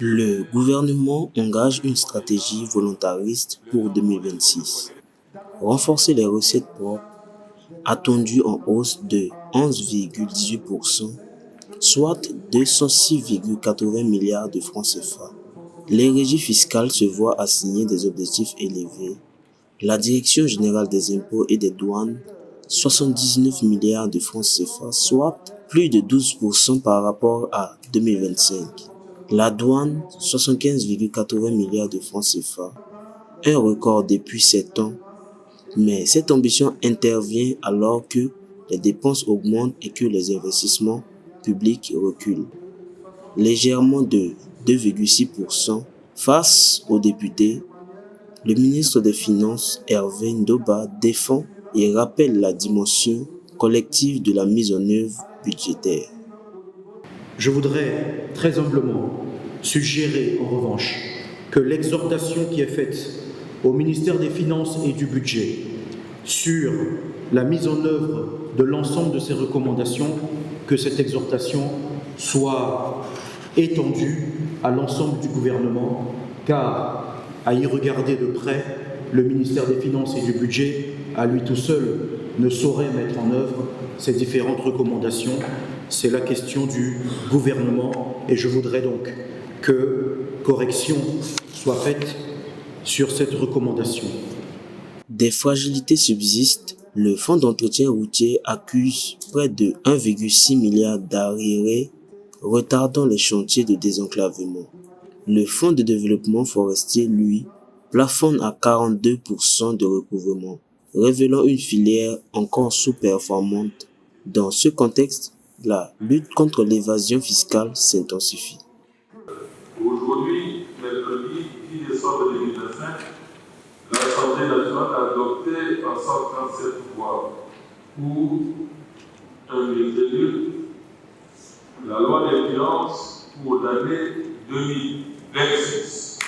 Le gouvernement engage une stratégie volontariste pour 2026. Renforcer les recettes propres, attendues en hausse de 11,18%, soit 206,80 milliards de francs CFA. Les régies fiscales se voient assigner des objectifs élevés. La Direction générale des impôts et des douanes, 79 milliards de francs CFA, soit plus de 12% par rapport à 2025. La douane, 75,80 milliards de francs CFA, un record depuis 7 ans, mais cette ambition intervient alors que les dépenses augmentent et que les investissements publics reculent, légèrement de 2,6%. Face aux députés, le ministre des Finances, Hervé Ndoba, défend et rappelle la dimension collective de la mise en œuvre budgétaire. Je voudrais très humblement suggérer en revanche que l'exhortation qui est faite au ministère des Finances et du Budget sur la mise en œuvre de l'ensemble de ces recommandations, que cette exhortation soit étendue à l'ensemble du gouvernement, car à y regarder de près, le ministère des Finances et du Budget, à lui tout seul, ne saurait mettre en œuvre ces différentes recommandations. C'est la question du gouvernement et je voudrais donc que correction soit faite sur cette recommandation. Des fragilités subsistent. Le fonds d'entretien routier accuse près de 1,6 milliard d'arriérés, retardant les chantiers de désenclavement. Le fonds de développement forestier, lui, plafonne à 42% de recouvrement, révélant une filière encore sous-performante. Dans ce contexte, la lutte contre l'évasion fiscale s'intensifie. Aujourd'hui, mercredi 10 décembre 2025, l'Assemblée nationale a adopté en 137 voix pour un bulletin la loi des finances pour l'année 2026.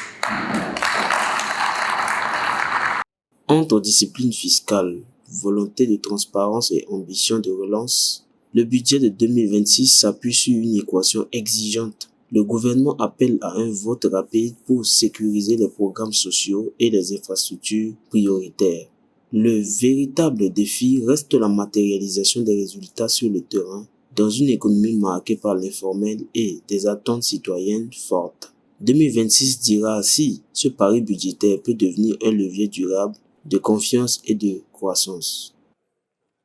Entre discipline fiscale, volonté de transparence et ambition de relance, le budget de 2026 s'appuie sur une équation exigeante. Le gouvernement appelle à un vote rapide pour sécuriser les programmes sociaux et les infrastructures prioritaires. Le véritable défi reste la matérialisation des résultats sur le terrain dans une économie marquée par l'informel et des attentes citoyennes fortes. 2026 dira si ce pari budgétaire peut devenir un levier durable de confiance et de croissance.